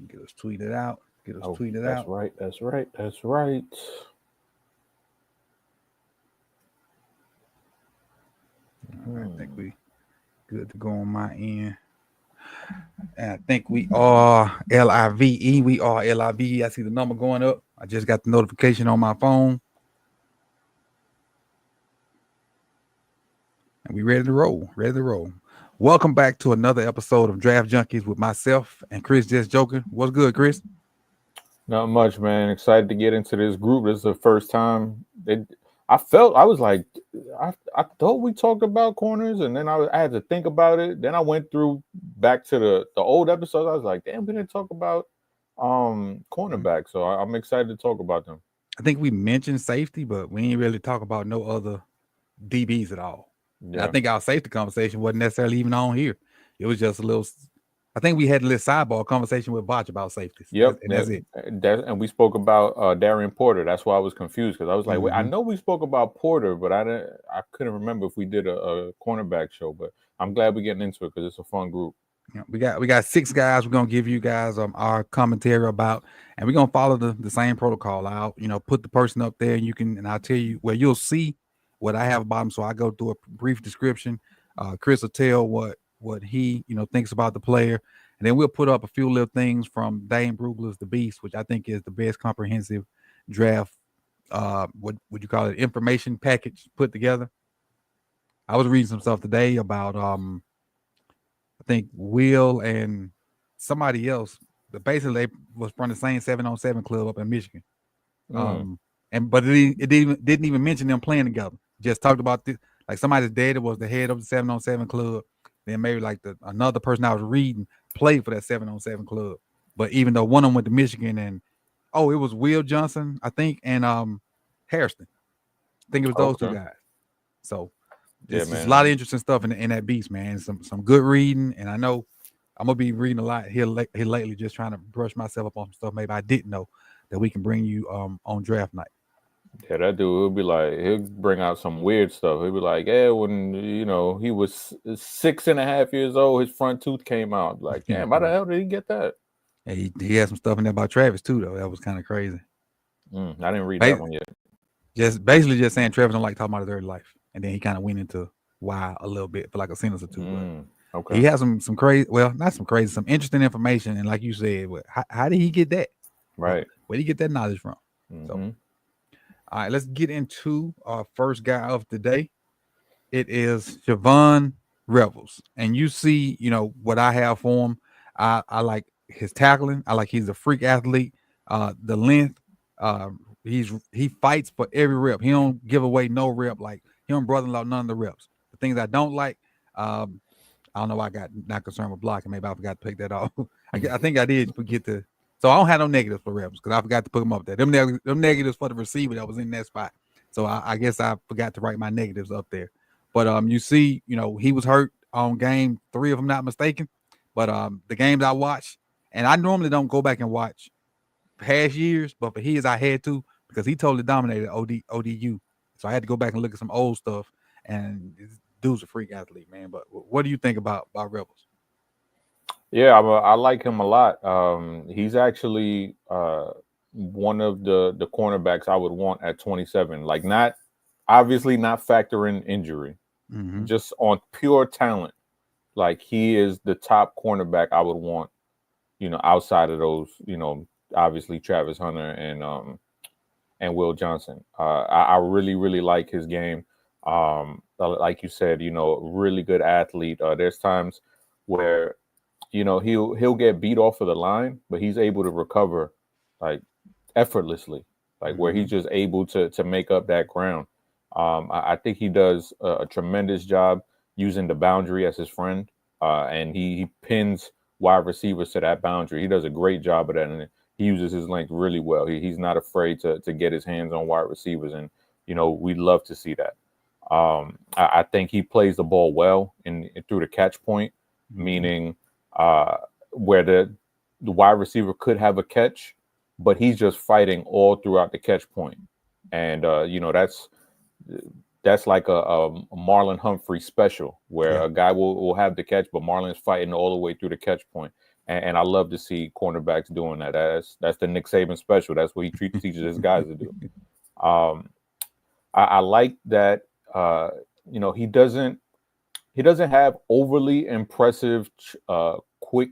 Get us tweeted out. Get us Oh, tweeted that's out. right. That's right. That's right. I think Hmm. we good to go on my end. And I think we are LIVE. We are LIVE. I see the number going up. I just got the notification on my phone. And we ready to roll. Ready to roll. Welcome back to another episode of Draft Junkies with myself and Chris Just Joking. What's good, Chris? Not much, man. Excited to get into this group. This is the first time. I was like, I thought we talked about corners, and then I had to think about it. Then I went through back to the old episodes. I was like, damn, we didn't talk about cornerbacks. So I'm excited to talk about them. I think we mentioned safety, but we ain't really talk about no other DBs at all. And I Yeah. think our safety conversation wasn't necessarily even on here. It was just a little. I think we had a little sidebar conversation with Botch about safeties, Yep, and that's it. and we spoke about Darian Porter. That's why I was confused because I was like, wait, I Mm-hmm. know we spoke about Porter, but I couldn't remember if we did a cornerback show. But I'm glad we're getting into it because it's a fun group. Yeah, we got six guys. We're gonna give you guys our commentary about, and we're gonna follow the same protocol. I'll put the person up there, and I'll tell you where you'll see what I have about him. So I go through a brief description. Chris will tell what he thinks about the player, and then we'll put up a few little things from Dane Brugler's The Beast, which I think is the best comprehensive draft. What would you call it? Information package put together. I was reading some stuff today about I think Will and somebody else. But basically, they was from the same 7-on-7 club up in Michigan. Mm, But it didn't even mention them playing together. Just talked about this, like somebody's dad was the head of the 7-on-7 club. Then maybe like another person I was reading played for that 7-on-7 club. But even though one of them went to Michigan and it was Will Johnson, I think, and Harrison. I think it was those two okay. guys. So Yeah, this is a lot of man. interesting stuff in that beast, man. Some good reading, and I know I'm gonna be reading a lot here lately, just trying to brush myself up on some stuff maybe I didn't know that we can bring you on draft night. Yeah, that dude will be like, he'll bring out some weird stuff. He'll be like, yeah, when he was 6.5 years old, his front tooth came out. Like, damn, how the hell did he get that? He had some stuff in there about Travis too, though. That was kind of crazy. I didn't read that Ba- one yet. just basically just saying Travis don't like talking about his early life, and then he kind of went into why a little bit for like a sentence or two, but. Okay. He has some crazy, well, not some crazy, some interesting information. And like you said, how did he get that from? Right. Where did he get that knowledge from? So, Mm-hmm. all right, let's get into our first guy of the day. It is Javon Revels. And you see, what I have for him. I like his tackling. I like he's a freak athlete. The length. He fights for every rep. He don't give away no rep. Like he don't brother-in-law none of the reps. The things I don't like, I don't know why I got not concerned with blocking. Maybe I forgot to pick that off. I think I did forget to. So I don't have no negatives for Rebels because I forgot to put them up there. Them negatives for the receiver that was in that spot. So I guess I forgot to write my negatives up there. But you see, he was hurt on game 3, if I'm not mistaken. But the games I watched, and I normally don't go back and watch past years, but for his I had to because he totally dominated ODU. So I had to go back and look at some old stuff. And this dude's a freak athlete, man. But what do you think about Rebels? Yeah, I like him a lot. He's actually one of the cornerbacks I would want at 27. Like, not obviously not factoring injury, Mm-hmm. just on pure talent. Like, he is the top cornerback I would want. Outside of those, obviously Travis Hunter and Will Johnson. I really really like his game. Like you said, really good athlete. There's times where he'll get beat off of the line, but he's able to recover like effortlessly, like where Mm-hmm. he's just able to make up that ground. I think he does a tremendous job using the boundary as his friend, and he pins wide receivers to that boundary. He does a great job of that, and he uses his length really well. He's not afraid to get his hands on wide receivers, and we love to see that. I think he plays the ball well in through the catch point, Mm-hmm. meaning where the wide receiver could have a catch, but he's just fighting all throughout the catch point, and that's like a Marlon Humphrey special where Yeah. a guy will have the catch, but Marlon's fighting all the way through the catch point. And I love to see cornerbacks doing that. That's the Nick Saban special. That's what he teaches his guys to do. Um, I like that. Uh, he doesn't have overly impressive quick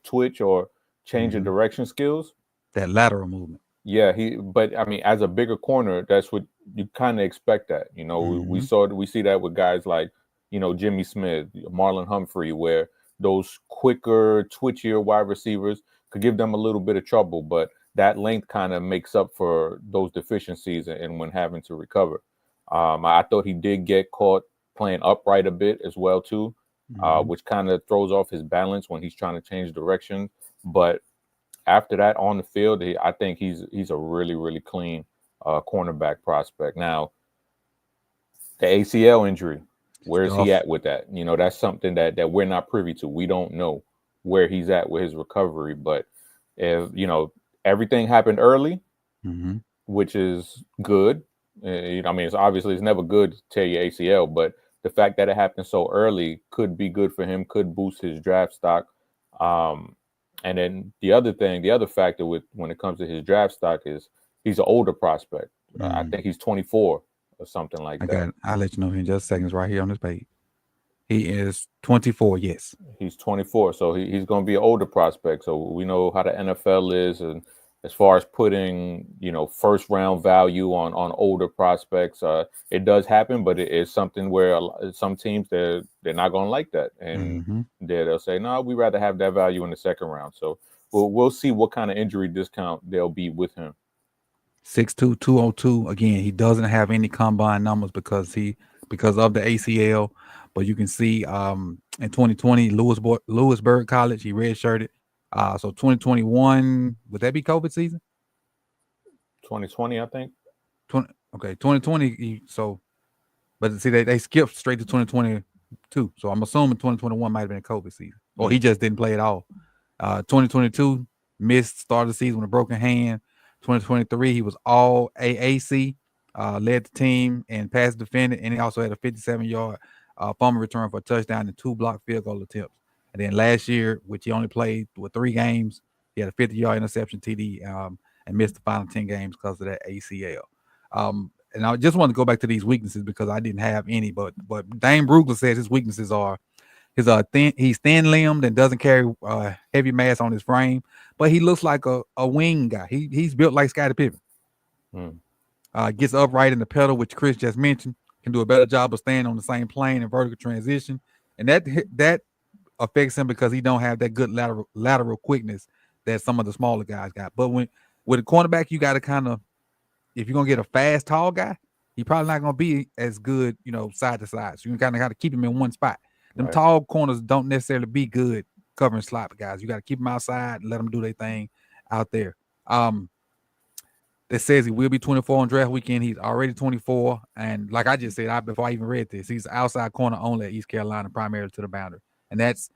twitch or change of Mhm. direction skills. That lateral movement. Yeah, but I mean, as a bigger corner, that's what you kind of expect. That Mhm. we see that with guys like Jimmy Smith, Marlon Humphrey, where those quicker, twitchier wide receivers could give them a little bit of trouble, but that length kind of makes up for those deficiencies and when having to recover. I thought he did get caught playing upright a bit as well too, Mhm. which kind of throws off his balance when he's trying to change direction. But after that on the field, I think he's a really really clean cornerback prospect. Now the ACL injury, It's where's he tough. at with that? That's something that we're not privy to. We don't know where he's at with his recovery. But if everything happened early, Mhm. which is good. I mean, it's never good to tear your ACL, but the fact that it happened so early could be good for him, could boost his draft stock. Um, and then the other factor with when it comes to his draft stock is he's an older prospect. I Mhm. think he's 24 or something like I that. got it. I'll let you know in just seconds right here on this page. He is 24. Yes. He's 24, so he's going to be an older prospect. So we know how the NFL is, and as far as putting first round value on older prospects, it does happen, but it is something where some teams they're not going to like that, and Mhm. they'll say no, we rather have that value in the second round. So we'll see what kind of injury discount there'll be with him. 6'2", 202. Again, he doesn't have any combine numbers because of the ACL. But you can see in 2020, Lewisburg College, he redshirted. So 2021, would that be COVID season? 2020, I think. 20, okay, 2020. But see, they skipped straight to 2022. So I'm assuming 2021 might have been a COVID season, or he Mm. just didn't play at all. 2022 missed start of the season with a broken hand. 2023 he was all AAC, led the team in pass defended, and he also had a 57-yard fumble return for a touchdown and 2 blocked field goal attempts. And then last year, which he only played with 3 games, he had a 50-yard interception TD and missed the final 10 games because of that ACL. And I just want to go back to these weaknesses because I didn't have any, but Dane Brugler says his weaknesses are he's thin limbed and doesn't carry heavy mass on his frame, but he looks like a wing guy. He's built like Scottie Pippen. Mm. Gets upright in the pedal, which Chris just mentioned, can do a better job of staying on the same plane and vertical transition, and that affects him because he don't have that good lateral quickness that some of the smaller guys got. But with a cornerback, you got to kind of, if you're gonna get a fast, tall guy, he probably not gonna be as good, side to side. So you kind of got to keep him in one spot. Them Right. tall corners don't necessarily be good covering slot guys. You got to keep them outside and let them do their thing out there. That says he will be 24 on draft weekend. He's already 24, and like I just said, before I even read this, he's outside corner only at East Carolina, primarily to the boundary, and that's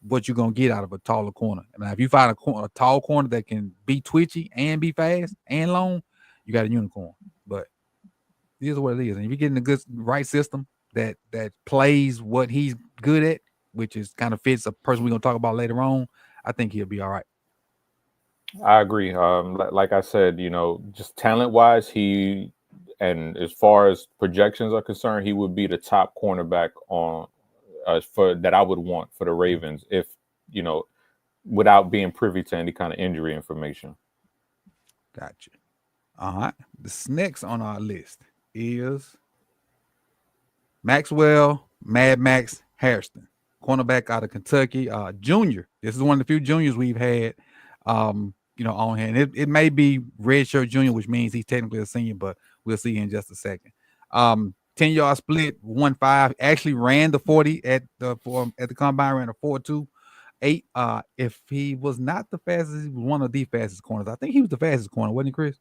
what you're gonna get out of a taller corner. I mean, if you find a tall corner that can be twitchy and be fast and long, you got a unicorn. But it is what it is. And if you get in a good right system that plays what he's good at, which is kind of fits a person we're gonna talk about later on, I think he'll be all right. I agree. Like I said, just talent wise, and as far as projections are concerned, he would be the top cornerback on for that I would want for the Ravens if you know without being privy to any kind of injury information. Gotcha. All right. This next on our list is Maxwell Mad Max Harrison, cornerback out of Kentucky, junior. This is one of the few juniors we've had, on hand. It may be redshirt junior, which means he's technically a senior, but we'll see in just a second. 10-yard split, 1.5. Actually ran the 40 at the combine, ran a 4.28. If he was not the fastest, he was one of the fastest corners. I think he was the fastest corner, wasn't he, Chris?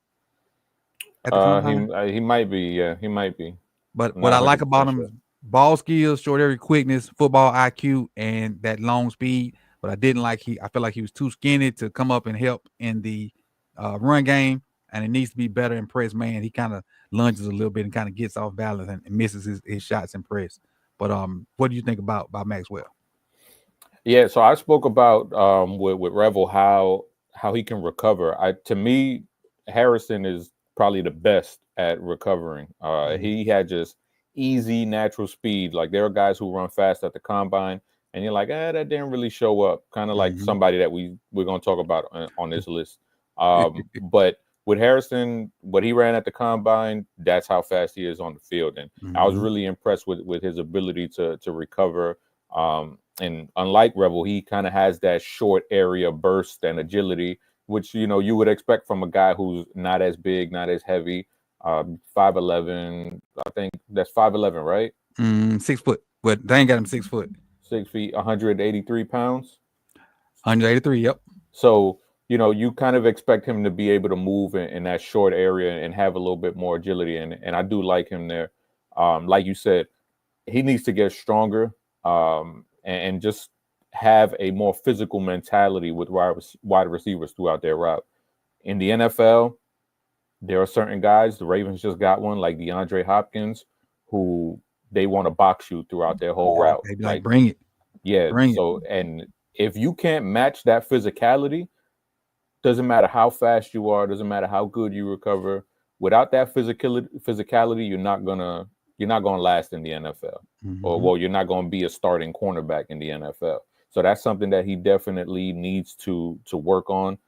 At the combine. He might be. Yeah, he might be. But I'm what not I 100 like about percent him sure. is ball skills, short area quickness, football IQ, and that long speed. But I didn't like I felt like he was too skinny to come up and help in the run game. and it needs to be better in press man. He kind of lunges a little bit and kind of gets off balance and misses his shots in press. But what do you think about Maxwell? Yeah, so I spoke about with Revel how he can recover. To me, Harrison is probably the best at recovering. He had just easy natural speed. Like there are guys who run fast at the combine, and you're like, that didn't really show up. Kind of like somebody that we're gonna talk about on this list. But with Harrison, what he ran at the combine, that's how fast he is on the field, and I was really impressed with his ability to recover. And unlike Rebel, he kind of has that short area burst and agility, which you would expect from a guy who's not as big, not as heavy. 5'11", I think that's 5'11", right? 6 foot, but they ain't got him 6 foot. 6 feet, 183 pounds. 183, yep. So you kind of expect him to be able to move in that short area and have a little bit more agility, and I do like him there. Like you said, he needs to get stronger. And just have a more physical mentality with wide receivers throughout their route. In the NFL, there are certain guys, the Ravens just got one, like DeAndre Hopkins, who they want to box you throughout their whole route. They be like, bring it. Yeah. And if you can't match that physicality, doesn't matter how fast you are, doesn't matter how good you recover, without that physicality, you're not gonna last in the NFL. Or you're not going to be a starting cornerback in the NFL. So that's something that he definitely needs to work on.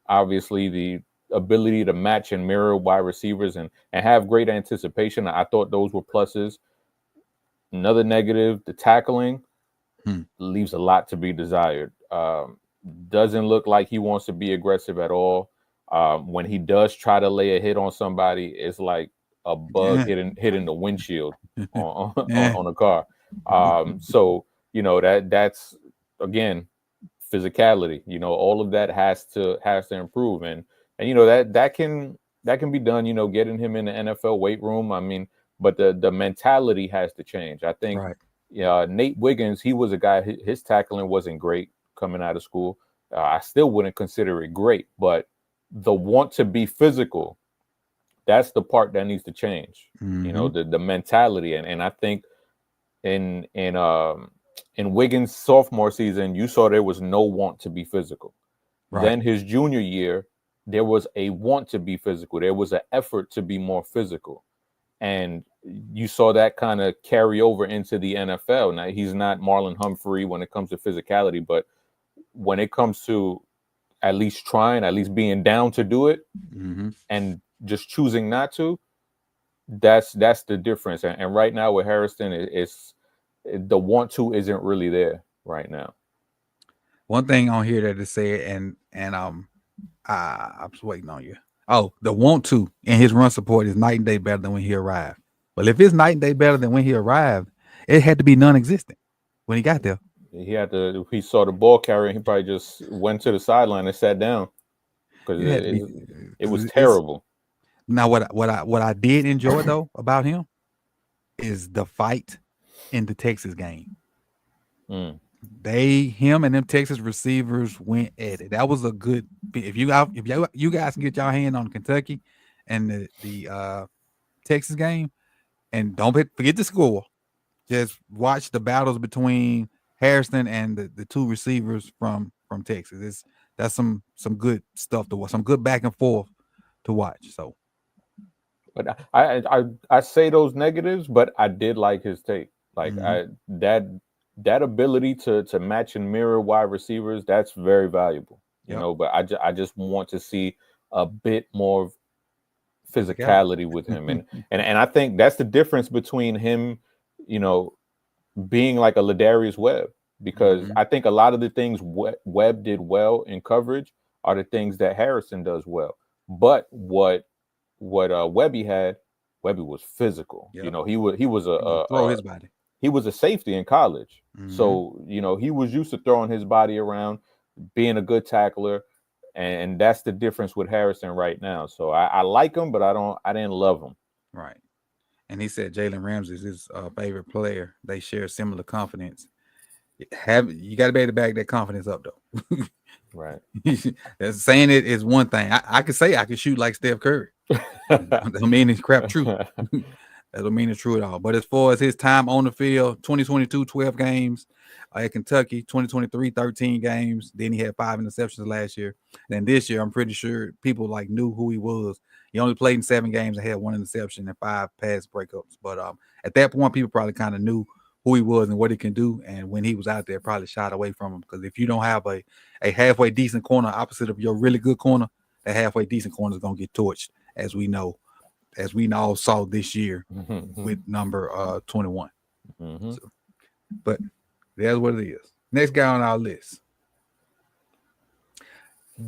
Obviously, the ability to match and mirror wide receivers and have great anticipation. I thought those were pluses. Another negative, the tackling leaves a lot to be desired. Doesn't look like he wants to be aggressive at all. When he does try to lay a hit on somebody, it's like a bug hitting the windshield on a car. So that's again physicality. All of that has to improve, and that can be done. Getting him in the NFL weight room. I mean, but the mentality has to change. I think. Right. Nate Wiggins, he was a guy. His tackling wasn't great coming out of school. I still wouldn't consider it great, but the want to be physical. That's the part that needs to change. The mentality, and I think in Wiggins' sophomore season, you saw there was no want to be physical. Right. Then his junior year, there was a want to be physical. There was an effort to be more physical, and you saw that kind of carry over into the NFL. Now he's not Marlon Humphrey when it comes to physicality, but when it comes to at least trying, at least being down to do it, and just choosing not to, that's the difference. And right now with Harrison, it's the want to isn't really there right now. One thing on here that it said, and I was waiting on you. Oh, the want to and his run support is night and day better than when he arrived. Well, if it's night and day better than when he arrived, it had to be non-existent when he got there. He saw the ball carrier, he probably just went to the sideline and sat down because it was terrible. Now, what I did enjoy though about him is the fight in the Texas game. Him and them Texas receivers went at it. That was a good. If you guys can get your hand on Kentucky and the Texas game, and don't forget the score. Just watch the battles between Harrison and the two receivers from Texas. That's some good stuff to watch. Some good back and forth to watch. So. But I say those negatives, but I did like his take. Like that ability to match and mirror wide receivers, that's very valuable. You know, but I just want to see a bit more physicality with him, and I think that's the difference between him, being like a Ladarius Webb, because I think a lot of the things Webb did well in coverage are the things that Harrison does well. But what Webby was physical. Yep. He was throw his body. He was a safety in college, so he was used to throwing his body around, being a good tackler, and that's the difference with Harrison right now. So I like him, but I didn't love him. Right. And he said Jalen Ramsey is his favorite player. They share similar confidence. You got to be able to back that confidence up though. Right. Saying it is one thing. I could say I could shoot like Steph Curry. That don't mean it's crap true. That don't mean it's true at all. But as far as his time on the field, 2022, 12 games at Kentucky, 2023, 13 games. Then he had 5 interceptions last year. And this year, I'm pretty sure people like knew who he was. He only played in 7 games and had 1 interception and 5 pass breakups. But at that point, people probably kind of knew who he was and what he can do. And when he was out there, probably shied away from him. Because if you don't have a halfway decent corner opposite of your really good corner, that halfway decent corner is going to get torched, as we know. As we all saw this year with number 21. So, but that's what it is. Next guy on our list,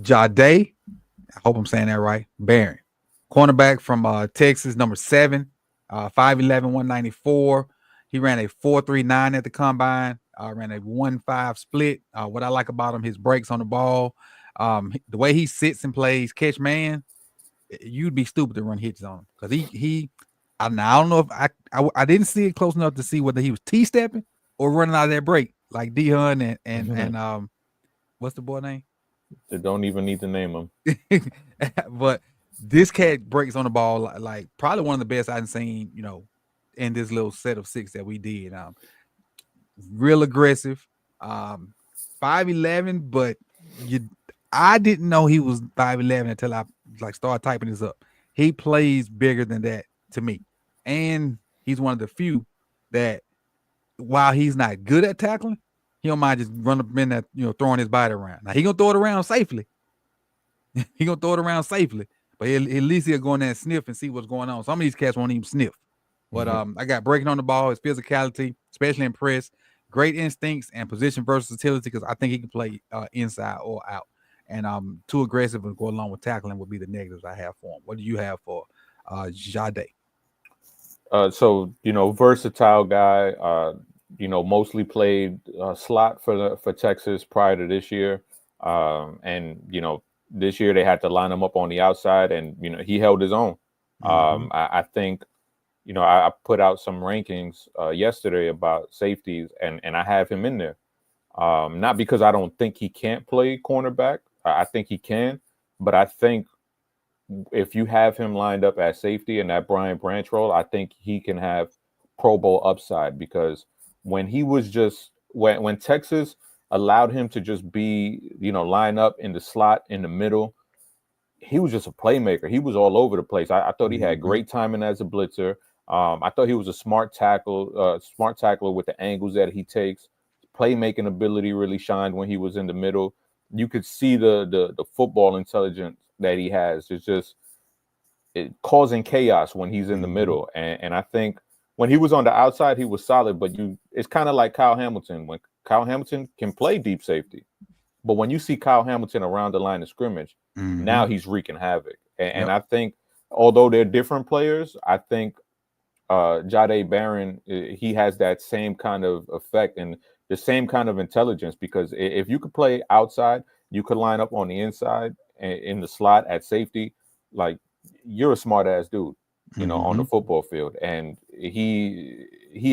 Jade. I hope I'm saying that right. Barron, cornerback from Texas, number 7, 5'11", 194. He ran a 4.39 at the combine. Ran a 1.5 split. What I like about him, his breaks on the ball, the way he sits and plays catch man. You'd be stupid to run hits on him because I don't know if I didn't see it close enough to see whether he was T-stepping or running out of that break like D-Hun and what's the boy name? They don't even need to name him. But this cat breaks on the ball like probably one of the best I've seen, in this little set of 6 that we did. Real aggressive, 5'11", but I didn't know he was 5'11" until I started typing this up. He plays bigger than that to me. And he's one of the few that while he's not good at tackling, he don't mind just running up in that, throwing his body around. Now he gonna throw it around safely. But at least he'll go in there and sniff and see what's going on. Some of these cats won't even sniff. But I got breaking on the ball, his physicality, especially in press, great instincts and position versatility because I think he can play inside or out. And too aggressive and go along with tackling would be the negatives I have for him. What do you have for Jade? So versatile guy. Mostly played slot for Texas prior to this year, and this year they had to line him up on the outside, and he held his own. I think I put out some rankings yesterday about safeties, and I have him in there. Not because I don't think he can't play cornerback. I think he can, but I think if you have him lined up at safety in that Brian Branch role, I think he can have Pro Bowl upside because when he was just when Texas allowed him to just be, line up in the slot in the middle, he was just a playmaker. He was all over the place. I thought he had great timing as a blitzer. I thought he was a smart tackler with the angles that he takes. Playmaking ability really shined when he was in the middle. You could see the football intelligence that he has. It's just causing chaos when he's in the middle. And I think when he was on the outside, he was solid. But it's kind of like Kyle Hamilton. When Kyle Hamilton can play deep safety, but when you see Kyle Hamilton around the line of scrimmage, now he's wreaking havoc. And I think although they're different players, I think Jade Barron, he has that same kind of effect and the same kind of intelligence because if you could play outside, you could line up on the inside in the slot at safety. Like you're a smart ass dude, on the football field, and he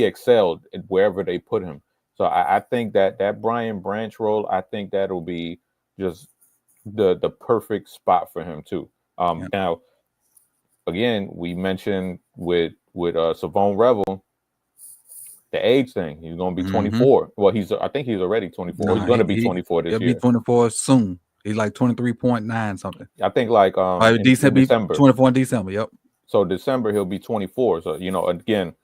excelled wherever they put him. So I think that Brian Branch role, I think that'll be just the perfect spot for him too. Now, again, we mentioned with Savon Revel, the age thing. He's going to be 24. Well, I think he's already 24. No, he's going to be 24 this year. He'll be 24 soon. He's like 23.9 something. I think like in December. 24 in December, yep. So December he'll be 24. So, again,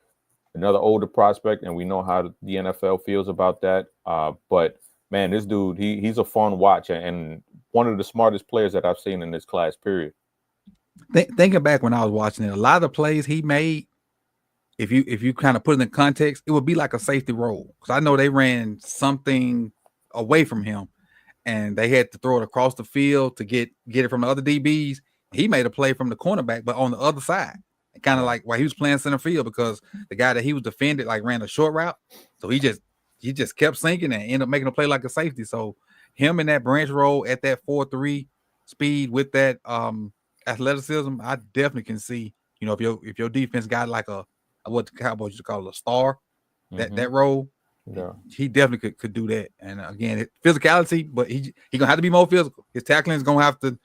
another older prospect, and we know how the NFL feels about that. But man, this dude, he's a fun watch and one of the smartest players that I've seen in this class, period. Thinking back when I was watching it, a lot of the plays he made, if you kind of put it in context, it would be like a safety role. Because I know they ran something away from him and they had to throw it across the field to get it from the other DBs. He made a play from the cornerback, but on the other side. Kind of like while he was playing center field because the guy that he was defended ran a short route. So he just kept sinking and ended up making a play like a safety. So him in that branch role at that 4.3 speed with that athleticism, I definitely can see, if your defense got like what the Cowboys used to call a star, that role, Yeah. He definitely could do that. And again, physicality, but he gonna have to be more physical. His tackling is gonna have to.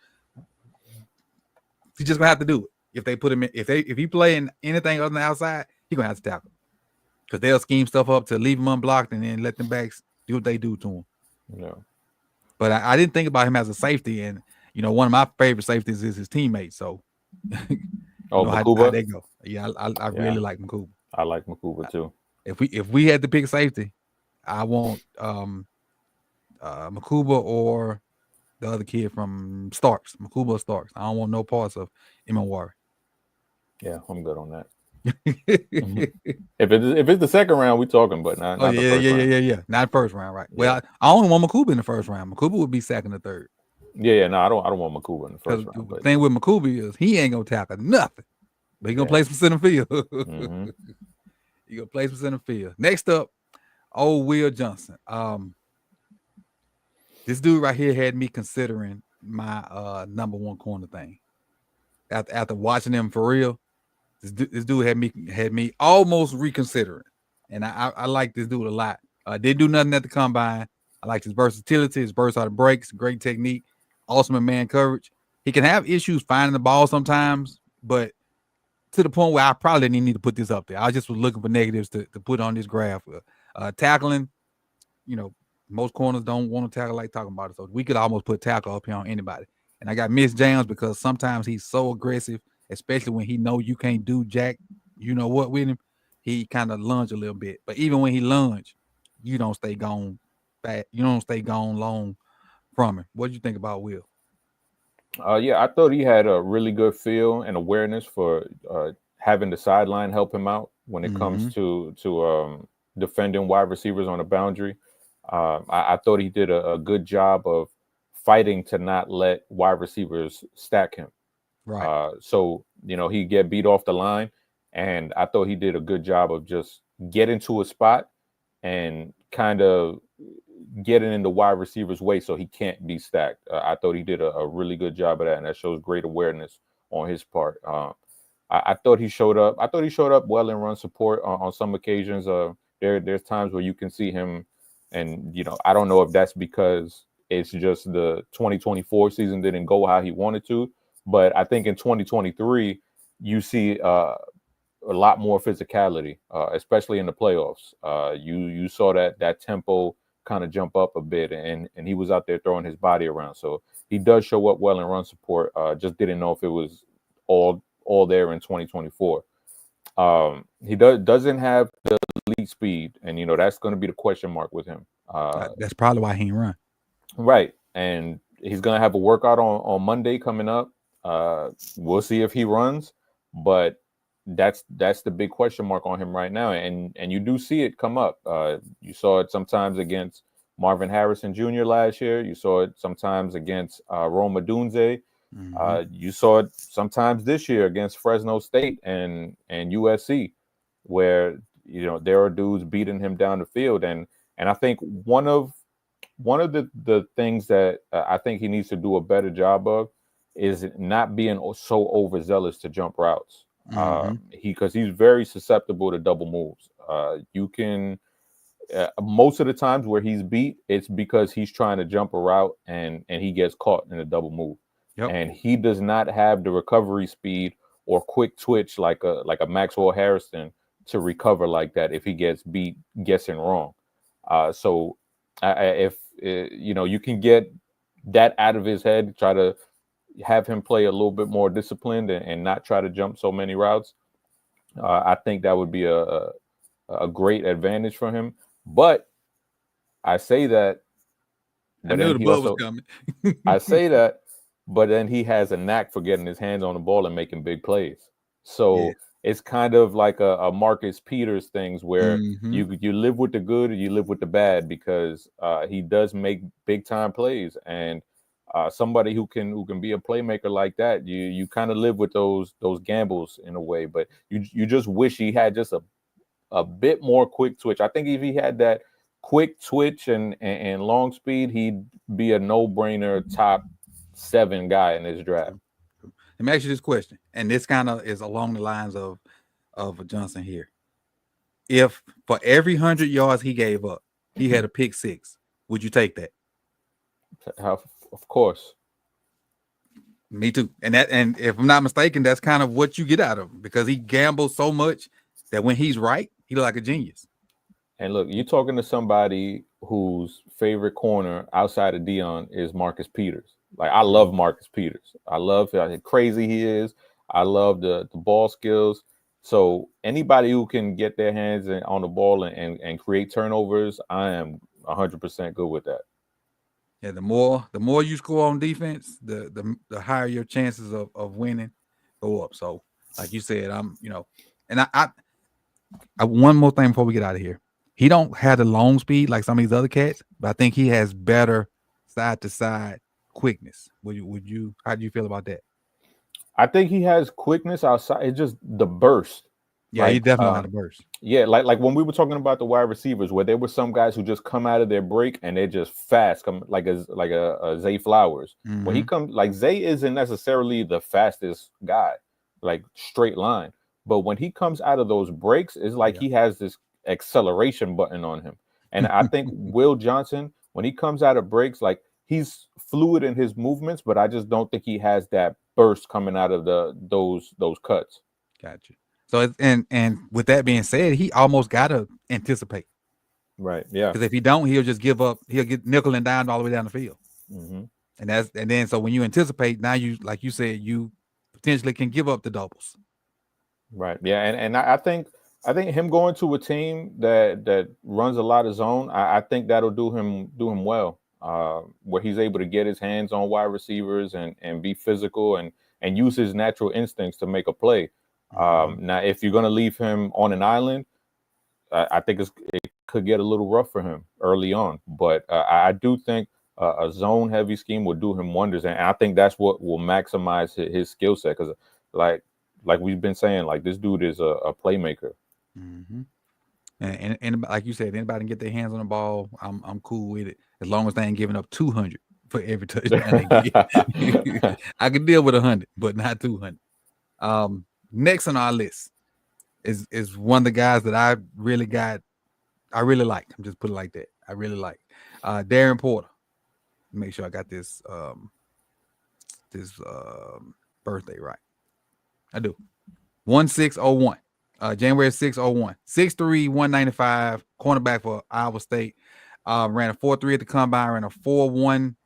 He's just gonna have to do it. If they put him in, if he play in anything other than the outside, he gonna have to tackle because they'll scheme stuff up to leave him unblocked and then let them backs do what they do to him. Yeah. But I didn't think about him as a safety, and one of my favorite safeties is his teammate. So Oh, how Makuba. they go. Yeah, I Yeah. really like Makuba. I like Makuba too. If we had to pick safety, I want Makuba or the other kid from Starks. Makuba or Starks. I don't want no parts of Imawari. Yeah, I'm good on that. If it's the second round, we talking, but not the first round. Yeah. Not first round, right? Yeah. Well, I only want Makuba in the first round. Makuba would be second or third. Yeah. No, I don't want Makuba in the first round. The thing with Makuba is he ain't gonna tackle nothing, but he gonna play some center field. Mm-hmm. He gonna play some center field. Next up, old Will Johnson. This dude right here had me considering my number one corner thing. After watching him for real, this dude had me almost reconsidering, and I like this dude a lot. Didn't do nothing at the combine. I like his versatility, his burst out of breaks, great technique, awesome in man coverage. He can have issues finding the ball sometimes, but to the point where I probably didn't need to put this up there. I just was looking for negatives to put on this graph. Tackling, most corners don't want to tackle like talking about it, so we could almost put tackle up here on anybody. And I got Miss Jams because sometimes he's so aggressive, especially when he know you can't do jack, what with him. He kind of lunge a little bit, but even when he lunge, you don't stay gone fast. You don't stay gone long from him. What do you think about Will? Yeah, I thought he had a really good feel and awareness for having the sideline help him out when it comes to defending wide receivers on the boundary. I thought he did a good job of fighting to not let wide receivers stack him. Right. So he get beat off the line, and I thought he did a good job of just getting to a spot and kind of getting in the wide receiver's way so he can't be stacked. I thought he did a really good job of that, and that shows great awareness on his part. I thought he showed up. I thought he showed up well in run support on some occasions. There's times where you can see him, and I don't know if that's because it's just the 2024 season didn't go how he wanted to, but I think in 2023 you see a lot more physicality, especially in the playoffs. You saw that tempo kind of jump up a bit, and he was out there throwing his body around. So he does show up well in run support. Just didn't know if it was all there in 2024. He doesn't have the elite speed, and that's going to be the question mark with him. That's probably why he ain't run. Right, and he's going to have a workout on Monday coming up. We'll see if he runs, but that's the big question mark on him right now, and you do see it come up. You saw it sometimes against Marvin Harrison Jr. last year. You saw it sometimes against Roma Dunze. You saw it sometimes this year against Fresno State and USC, where there are dudes beating him down the field, and I think one of the things that I think he needs to do a better job of is not being so overzealous to jump routes. Because he's very susceptible to double moves. You can most of the times where he's beat, it's because he's trying to jump a route and he gets caught in a double move. Yep. And he does not have the recovery speed or quick twitch like a Maxwell Harrison to recover like that if he gets beat guessing wrong. So if you can get that out of his head, try to have him play a little bit more disciplined and not try to jump so many routes. I think that would be a great advantage for him. But I say that, but I knew the blow was coming. I say that, but then he has a knack for getting his hands on the ball and making big plays. So it's kind of like a Marcus Peters things where you live with the good or you live with the bad, because he does make big time plays, and somebody who can be a playmaker like that, you kind of live with those gambles in a way, but you just wish he had just a bit more quick twitch. I think if he had that quick twitch and long speed, he'd be a no-brainer top 7 guy in this draft. Let me ask you this question, and this kind of is along the lines of Johnson here. if for every 100 yards he gave up, he had a pick six, would you take that? Of course. Me too. And if I'm not mistaken, that's kind of what you get out of him because he gambles so much that when he's right, he look like a genius. And look, you're talking to somebody whose favorite corner outside of Dion is Marcus Peters. Like I love Marcus Peters. I love how crazy he is. I love the ball skills. So anybody who can get their hands on the ball and create turnovers, I am 100% good with that. Yeah, the more you score on defense, the higher your chances of winning go up. So, like you said, and I one more thing before we get out of here. He don't have the long speed like some of these other cats, but I think he has better side to side quickness. Would you? How do you feel about that? I think he has quickness outside. It's just the burst. Yeah, he Like, definitely got a burst. yeah, like when we were talking about the wide receivers, where there were some guys who just come out of their break and they're just fast, come like a Zay Flowers. When he comes, like Zay isn't necessarily the fastest guy, like straight line, but when he comes out of those breaks, it's like he has this acceleration button on him. And I think Will Johnson, when he comes out of breaks, like he's fluid in his movements, but I just don't think he has that burst coming out of those cuts. Gotcha. So and with that being said, he almost gotta anticipate. Right. Yeah. Because if he don't, he'll just give up. He'll get nickel and dime all the way down the field. Mm-hmm. And then so when you anticipate, now you like you said, you potentially can give up the doubles. Right. Yeah. And I think him going to a team that runs a lot of zone, I think that'll do him well. Where he's able to get his hands on wide receivers and be physical and use his natural instincts to make a play. Now, if you're going to leave him on an island, I think it could get a little rough for him early on. But I do think a zone-heavy scheme will do him wonders, and I think that's what will maximize his skill set. Because, like we've been saying, like this dude is a playmaker. Mm-hmm. And like you said, anybody can get their hands on the ball, I'm cool with it as long as they ain't giving up 200 for every touchdown they get. I can deal with 100, but not 200. Next on our list is one of the guys that I really like. I'm just put it like that. I really like Darren Porter. Make sure I got this birthday right. I do. 1601. January 601. 6'3", 195, cornerback for Iowa State. Ran a 4.3 at the combine, ran a 4.1,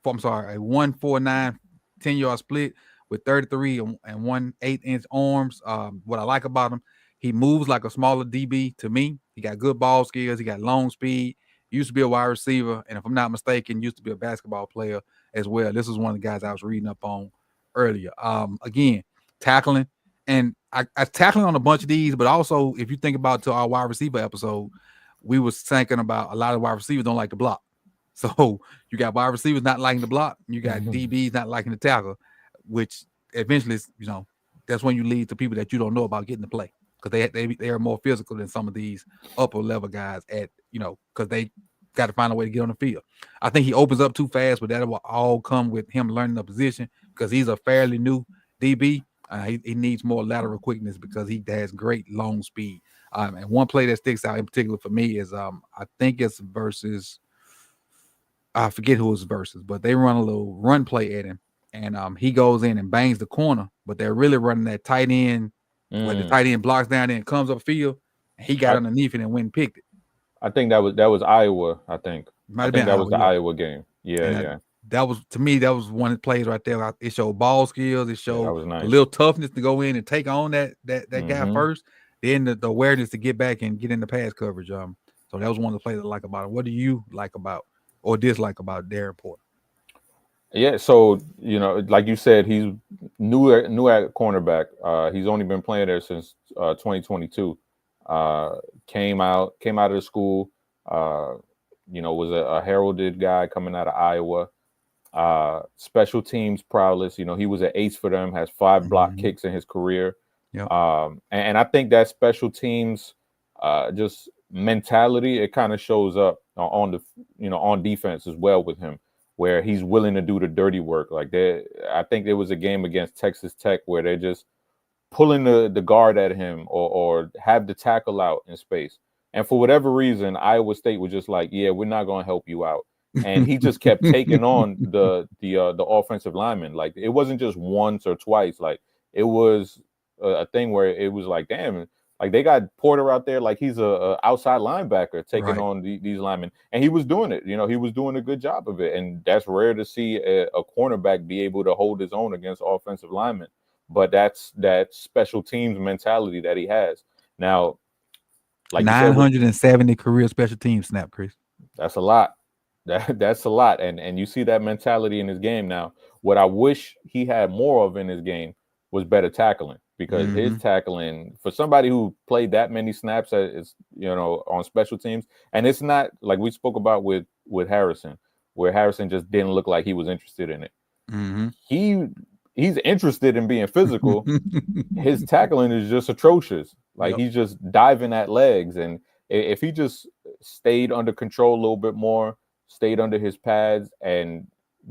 a 1.49 10-yard split with 33 and 1/8-inch arms. What I like about him, he moves like a smaller DB to me. He got good ball skills. He got long speed. Used to be a wide receiver, and if I'm not mistaken, used to be a basketball player as well. This is one of the guys I was reading up on earlier. Again, tackling, and I tackling on a bunch of these, but also if you think about to our wide receiver episode, we was thinking about a lot of wide receivers don't like to block. So you got wide receivers not liking the block, you got DBs not liking the tackle, which eventually, that's when you lead to people that you don't know about getting the play because they are more physical than some of these upper level guys because they got to find a way to get on the field. I think he opens up too fast, but that will all come with him learning the position because he's a fairly new DB. He needs more lateral quickness because he has great long speed. And one play that sticks out in particular for me is I think it's versus, I forget who it's versus, but they run a little run play at him. And he goes in and bangs the corner, but they're really running that tight end where the tight end blocks down and comes up field. And he got underneath it and went and picked it. I think that was Iowa. I think that was the Iowa game. Yeah, yeah. That was, to me, that was one of the plays right there. It showed ball skills. It showed nice. a little toughness to go in and take on that guy first. Then the awareness to get back and get in the pass coverage. So that was one of the plays I like about it. What do you like about or dislike about Darren Porter? Yeah, so like you said, he's new at cornerback. He's only been playing there since 2022. Came out of the school. Was a heralded guy coming out of Iowa. Special teams prowess. He was an ace for them. Has 5 block kicks in his career. Yep. And I think that special teams just mentality, it kind of shows up on the on defense as well with him, where he's willing to do the dirty work. Like I think there was a game against Texas Tech where they just pulling the guard at him or have the tackle out in space. And for whatever reason, Iowa State was just like, yeah, we're not going to help you out. And he just kept taking on the offensive lineman. Like, it wasn't just once or twice. Like, it was a thing where it was like, damn, like they got Porter out there like he's a outside linebacker taking Right. on these linemen, and he was doing it. He was doing a good job of it, and that's rare to see a cornerback be able to hold his own against offensive linemen. But that's that special teams mentality that he has. Now, like you said, 970 career special team snap, Chris. that's a lot. That's a lot, and you see that mentality in his game now. What I wish he had more of in his game was better tackling, because his tackling, for somebody who played that many snaps as on special teams, and it's not like we spoke about with Harrison, where Harrison just didn't look like he was interested in it. He's interested in being physical. His tackling is just atrocious. Like, he's just diving at legs, and if he just stayed under control a little bit more, stayed under his pads, and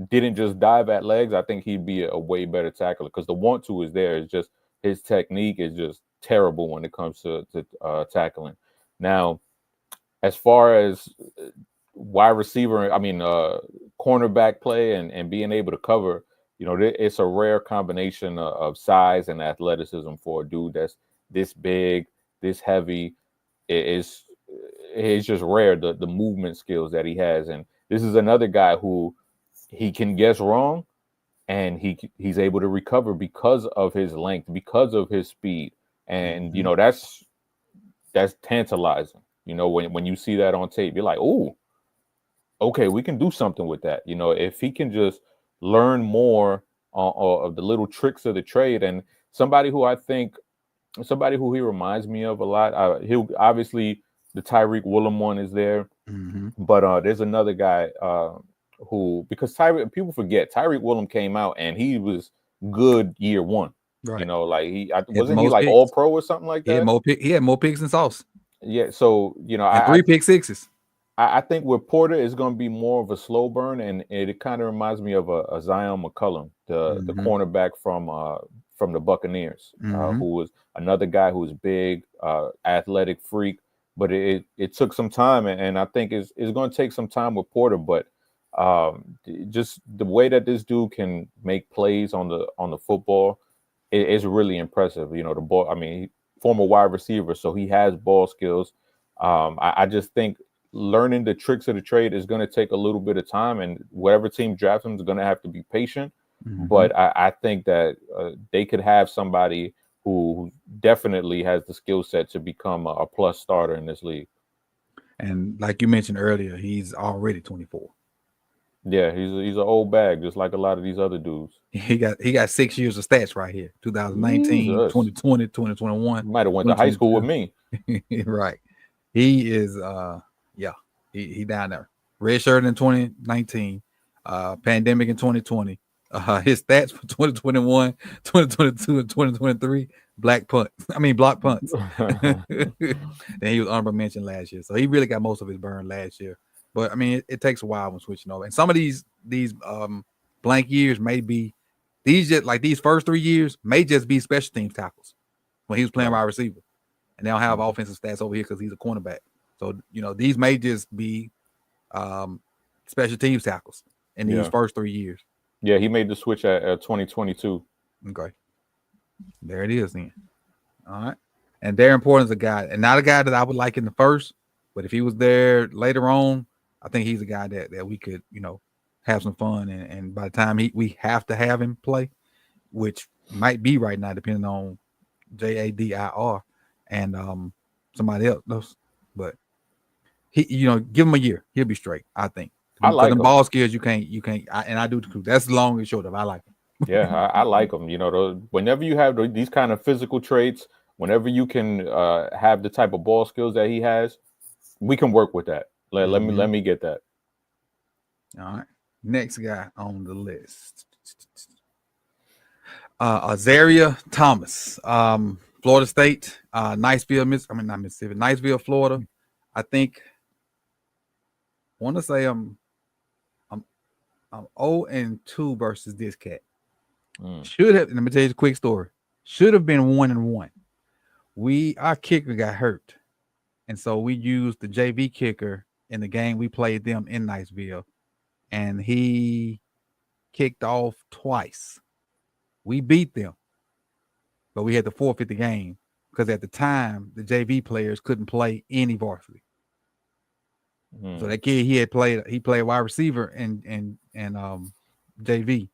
didn't just dive at legs, I think he'd be a way better tackler, because the want to is there. It's just his technique is just terrible when it comes to tackling. Now, as far as wide receiver, cornerback play and being able to cover, it's a rare combination of size and athleticism for a dude that's this big, this heavy. It's just rare, the movement skills that he has. And this is another guy who he can guess wrong, and he's able to recover because of his length, because of his speed. And that's tantalizing. When you see that on tape, you're like, oh, okay, we can do something with that. If he can just learn more of the little tricks of the trade. And somebody who he reminds me of a lot, he'll obviously, the Tyreek Woolen one is there, but there's another guy who, because people forget, Tyreek Woolen came out and he was good year one. Right. Like Wasn't he like picks. all pro or something like that? He had more picks than Sauce. Yeah, so and 3 pick sixes. I think with Porter is going to be more of a slow burn, and it kind of reminds me of a Zion McCullum, the cornerback from the Buccaneers, who was another guy who was big, athletic freak. But it took some time, and I think it's going to take some time with Porter. But just the way that this dude can make plays on the football is really impressive. The ball. I mean, former wide receiver, so he has ball skills. I just think learning the tricks of the trade is going to take a little bit of time, and whatever team drafts him is going to have to be patient. But I think that they could have somebody who definitely has the skill set to become a plus starter in this league. And like you mentioned earlier, he's already 24. Yeah, he's an old bag, just like a lot of these other dudes. He got 6 years of stats right here: 2019, Jesus. 2020, 2021. Might have went to high school with me. Right. He is he down there. Red shirt in 2019, pandemic in 2020. His stats for 2021, 2022, and 2023, block punts. Then he was honorable mention last year. So he really got most of his burn last year. But I mean, it takes a while when switching over. And some of these blank years may be these first 3 years may just be special teams tackles when he was playing wide receiver. And they don't have offensive stats over here because he's a cornerback. So, these may just be special teams tackles in these first 3 years. Yeah, he made the switch at 2022. Okay. There it is then. All right. And Darren Porter's a guy, and not a guy that I would like in the first, but if he was there later on, I think he's a guy that we could, have some fun. And by the time we have to have him play, which might be right now, depending on JADIR and somebody else. But he, give him a year, he'll be straight. I think. I like the ball skills. You can't. And I do too. That's long and short of. I like him. Yeah, I like him. Whenever you have these kind of physical traits, whenever you can have the type of ball skills that he has, we can work with that. Let me get that. All right. Next guy on the list, Azaria Thomas, Florida State, Niceville, Florida. I think. I want to say I'm 0-2 versus this cat. Should have. Let me tell you a quick story. should have been 1-1. Our kicker got hurt, and so we used the JV kicker in the game we played them in Niceville, and he kicked off twice. We beat them, but we had to forfeit the game because at the time the JV players couldn't play any varsity. So that kid he played wide receiver and JV,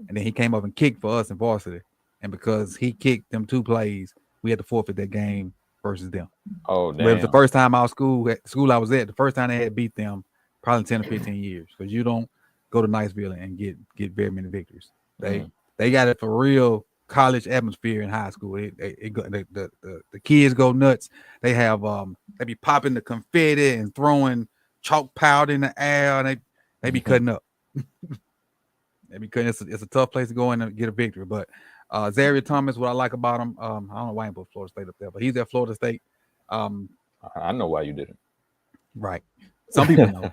and then he came up and kicked for us in varsity. And because he kicked them 2 plays, we had to forfeit that game versus them. Oh, damn. But it was the first time I school I was at, the first time they had beat them, probably 10 or 15 years. Because you don't go to Niceville and get very many victories. They got it for real college atmosphere in high school. The kids go nuts. They have they be popping the confetti and throwing chalk powder in the air, and they be cutting up. They be cutting. It's a tough place to go in and get a victory. But Zaria Thomas, what I like about him, I don't know why I put Florida State up there, but he's at Florida State. I know why you didn't. Right. Some people know.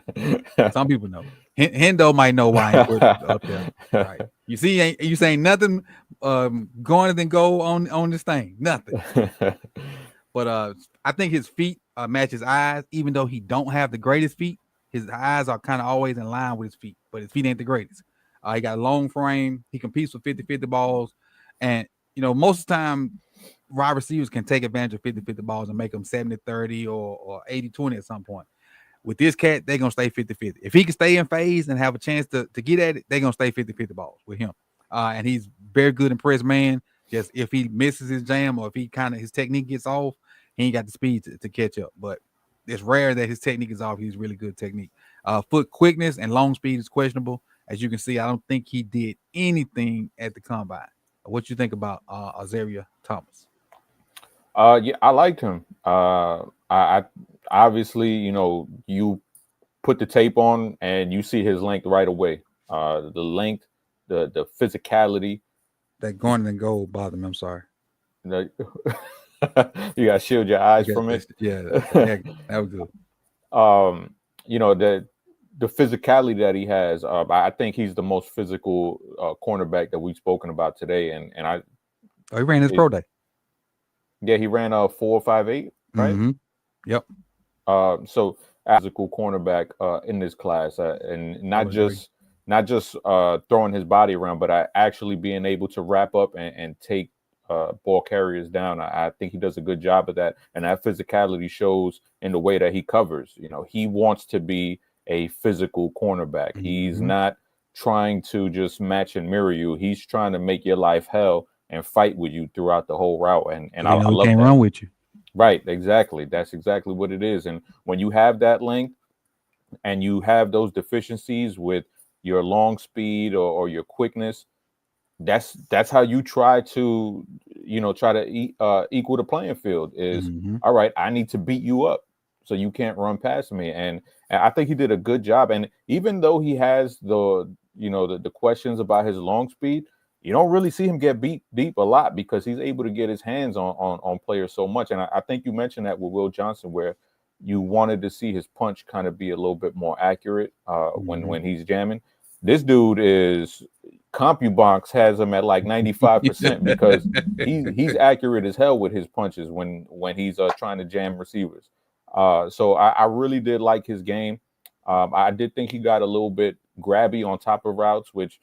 Some people know. Hendo might know why I put it up there. Right. You see, you saying nothing going than go on this thing. Nothing. But I think his feet match his eyes, even though he don't have the greatest feet. His eyes are kind of always in line with his feet, but his feet ain't the greatest. He got a long frame. He competes with 50-50 balls. And, most of the time, wide receivers can take advantage of 50-50 balls and make them 70-30 or 80-20 at some point. With this cat, they're going to stay 50-50. If he can stay in phase and have a chance to get at it, they're going to stay 50-50 balls with him. And he's very good in press man. Just if he misses his jam or if his technique gets off, he ain't got the speed to catch up. But it's rare that his technique is off. He's really good technique. Foot quickness and long speed is questionable. As you can see, I don't think he did anything at the combine. What you think about Zaria Thomas? Yeah, I liked him. I obviously, you put the tape on and you see his length right away. The length, the physicality. That going and goal bothered me. I'm sorry. You gotta shield your eyes from it. Yeah, that was good. The physicality that he has. I think he's the most physical cornerback that we've spoken about today. And he ran his pro day. Yeah, he ran 4.58, right? Mm-hmm. Yep. So physical cornerback in this class, and not just throwing his body around, but actually being able to wrap up and take ball carriers down. I think he does a good job of that, and that physicality shows in the way that he covers. He wants to be a physical cornerback. Mm-hmm. He's not trying to just match and mirror you. He's trying to make your life hell and fight with you throughout the whole route. And I love can't that. Run with you. Right, exactly. That's exactly what it is. And when you have that length and you have those deficiencies with your long speed or your quickness, that's how you try to equal the playing field. Is all right, I need to beat you up so you can't run past me. And I think he did a good job. And even though he has the questions about his long speed, you don't really see him get beat deep a lot because he's able to get his hands on players so much. And I think you mentioned that with Will Johnson, where you wanted to see his punch kind of be a little bit more accurate when he's jamming. This dude is CompuBox has him at like 95% because he's accurate as hell with his punches when he's trying to jam receivers. So I really did like his game. I did think he got a little bit grabby on top of routes, which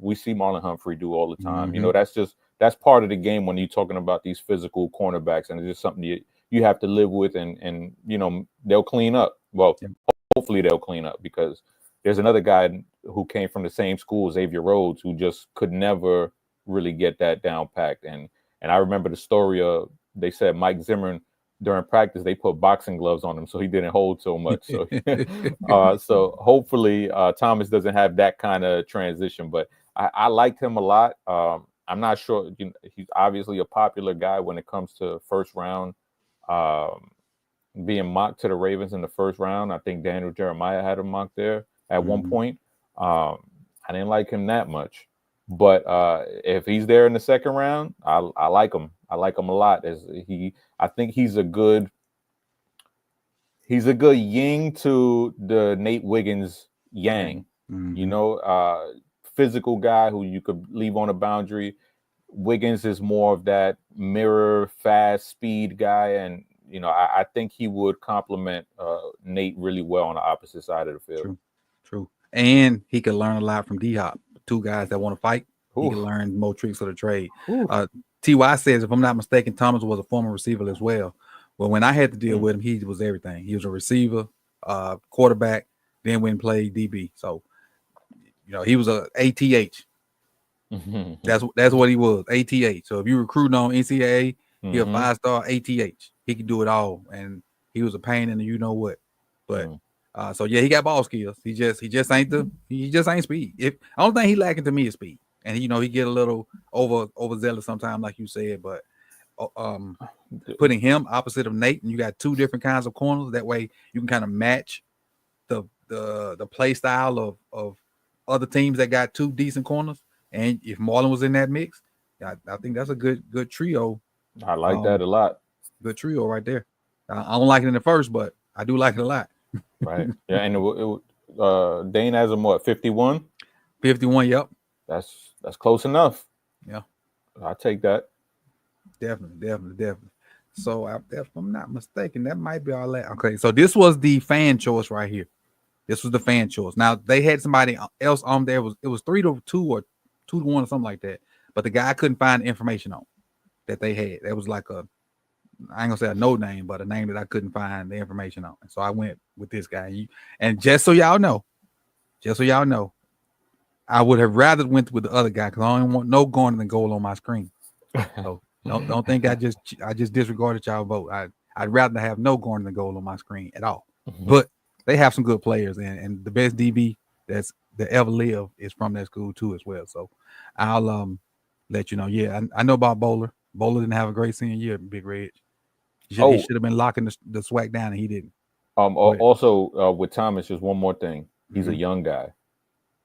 we see Marlon Humphrey do all the time. Mm-hmm. That's part of the game when you're talking about these physical cornerbacks, and it's just something you have to live with, and they'll clean up. Well, hopefully they'll clean up, because there's another guy who came from the same school, Xavier Rhodes, who just could never really get that down packed. And I remember the story of, they said Mike Zimmerman during practice, they put boxing gloves on him so he didn't hold so much. So so hopefully Thomas doesn't have that kind of transition, but I liked him a lot. I'm not sure. He's obviously a popular guy when it comes to first round, being mocked to the Ravens in the first round. I think Daniel Jeremiah had him mocked there at one point. I didn't like him that much, but if he's there in the second round, I like him. I like him a lot. I think he's a good yin to the Nate Wiggins yang. Physical guy who you could leave on a boundary, Wiggins is more of that mirror, fast, speed guy, and I think he would complement Nate really well on the opposite side of the field. True. And he could learn a lot from D-Hop. Two guys that want to fight. He Oof. can learn more tricks of the trade. Oof. Ty says, if I'm not mistaken, Thomas was a former receiver as well. Well, when I had to deal with him, he was everything. He was a receiver, quarterback, then went and played DB. So, he was a ATH. That's what he was, ATH. So if you recruiting on NCAA, he a 5-star ATH. He can do it all, and he was a pain in the what. But so yeah, he got ball skills. He just ain't speed. If only thing he lacking to me is speed, and he get a little overzealous sometimes, like you said. But putting him opposite of Nate, and you got two different kinds of corners. That way you can kind of match the play style of other teams that got two decent corners. And if Marlon was in that mix, I think that's a good trio. I like that a lot. Good trio right there. I don't like it in the first, but I do like it a lot. Right. Yeah, and Dane has him what, 51? 51, yep. That's close enough. Yeah. I'll take that. Definitely. So if I'm not mistaken, that might be all that. Okay, so this was the fan choice right here. This was the fan choice. Now they had somebody else on there. It was 3-2 or 2-1 or something like that. But the guy couldn't find information on that they had. That was like I ain't gonna say a no name, but a name that I couldn't find the information on. And so I went with this guy. And just so y'all know, I would have rather went with the other guy because I don't want no Garner than goal on my screen. So don't think I just disregarded y'all vote. I'd rather have no Garner than goal on my screen at all. But they have some good players, and the best DB that ever lived is from that school too as well. So I'll let you know. Yeah, I know about Bowler. Bowler didn't have a great senior year, Big Red. He should have been locking the swag down, and he didn't. Also, with Thomas, just one more thing. He's a young guy.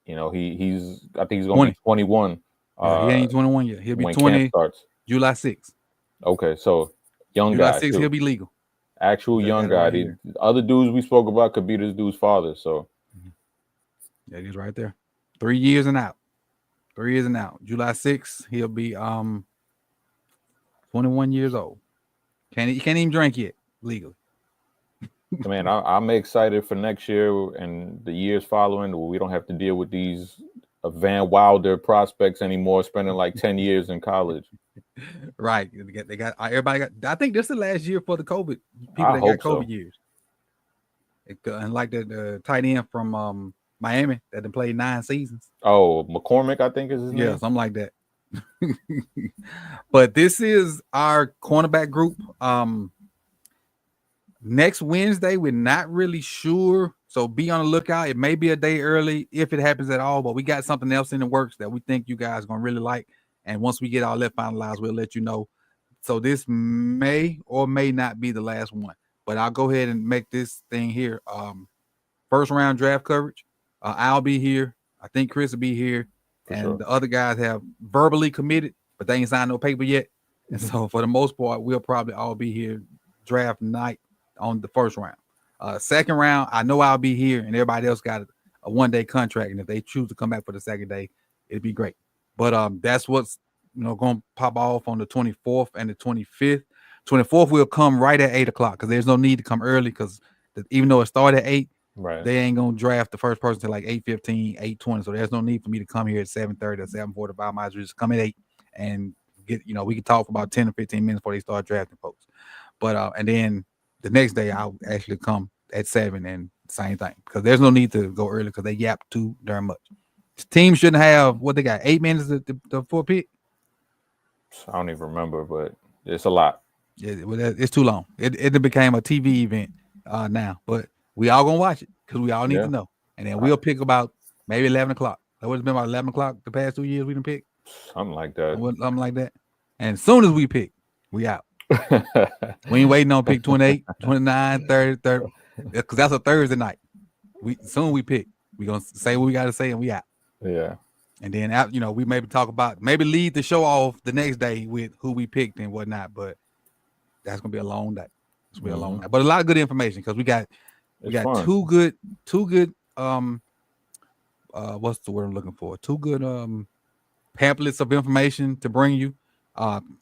He's I think he's going to be 21. Yeah, he ain't 21 yet. He'll be when 20 camp starts. July 6th. Okay, so young July guy. 6th, he'll be legal. Actual young guy. The other dudes we spoke about could be this dude's father. So yeah, he's right there. 3 years and out. July 6th, he'll be 21 years old. He can't even drink yet legally. Man, I'm excited for next year and the years following where we don't have to deal with these Van Wilder prospects anymore, spending like 10 years in college. Right. They got everybody got. I think this is the last year for the COVID people that got COVID years. And like the tight end from Miami that had played 9 seasons. Oh, McCormick, I think is his name. Yeah, something like that. But this is our cornerback group. Next Wednesday, we're not really sure. So be on the lookout. It may be a day early if it happens at all, but we got something else in the works that we think you guys are going to really like. And once we get all that finalized, we'll let you know. So this may or may not be the last one, but I'll go ahead and make this thing here. First round draft coverage. I'll be here. I think Chris will be here. The other guys have verbally committed, but they ain't signed no paper yet. And so for the most part, we'll probably all be here draft night on the first round. Second round, I know I'll be here, and everybody else got a 1-day contract. And if they choose to come back for the second day, it'd be great. But that's what's going to pop off on the 24th and the 25th. 24th will come right at 8:00 because there's no need to come early because even though it started at 8, right, they ain't gonna draft the first person till like 8:15, 8:20. So there's no need for me to come here at 7:30 or 7:45. I might as well just come at 8 and get we can talk for about 10 or 15 minutes before they start drafting folks. But and then the next day I'll actually come at 7 and same thing because there's no need to go early because they yap too darn much. Teams shouldn't have what they got 8 minutes for a pick. I don't even remember, but it's a lot. Yeah, well, it's too long. It became a TV event now, but we all gonna watch it because we all need to know, and then we'll pick about maybe 11:00. That would have been about 11:00 the past 2 years we done picked. Something like that. Something like that. And as soon as we pick, we out. We ain't waiting on pick 28, 29, 30, because that's a Thursday night. Soon we pick. We gonna say what we gotta say and we out. Yeah. And then out, we maybe talk about lead the show off the next day with who we picked and whatnot. But that's gonna be a long day. It's gonna be a long day. But a lot of good information because we got two good what's the word I'm looking for? Two good pamphlets of information to bring you.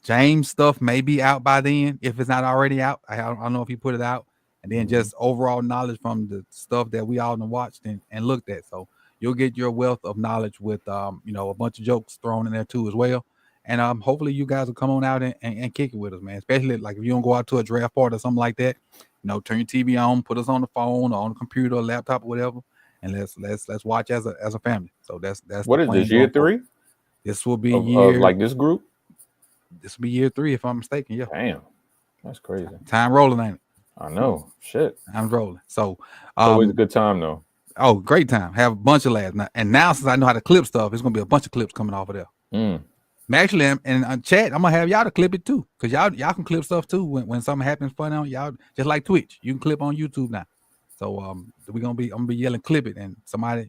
James stuff may be out by then if it's not already out. I don't know if he put it out. And then just overall knowledge from the stuff that we all watched and looked at. So you'll get your wealth of knowledge with a bunch of jokes thrown in there too as well. And hopefully you guys will come on out and kick it with us, man. Especially like if you don't go out to a draft party or something like that, turn your TV on, put us on the phone or on the computer or laptop or whatever, and let's watch as a family. So that's what is this, year 3? This will be of like this group. This will be year 3 if I'm mistaken. Yeah. Damn, that's crazy. Time rolling, ain't it? I know. Shit. I'm rolling. So always a good time though. Oh, great time. Have a bunch of laughs. Now since I know how to clip stuff, it's gonna be a bunch of clips coming off of there. Actually, and chat, I'm gonna have y'all to clip it too, because y'all can clip stuff too when something happens funny on y'all. Just like Twitch, you can clip on YouTube now. So I'm gonna be yelling clip it, and somebody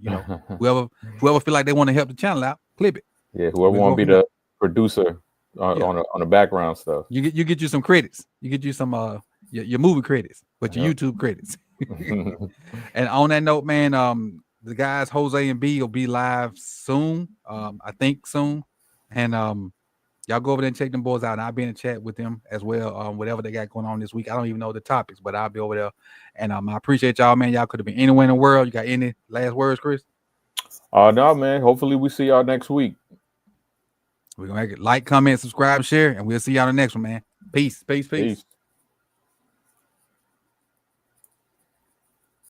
whoever feel like they want to help the channel out, clip it. Yeah, whoever want to be the producer on the background stuff. You get you some credits. You get you some your movie credits, but your YouTube credits. And on that note, man, the guys Jose and B will be live soon. I think soon. And y'all go over there and check them boys out. And I'll be in the chat with them as well. Whatever they got going on this week. I don't even know the topics, but I'll be over there. And I appreciate y'all, man. Y'all could have been anywhere in the world. You got any last words, Chris? No, man. Hopefully we see y'all next week. We're gonna make it like, comment, subscribe, share, and we'll see y'all in the next one, man. Peace.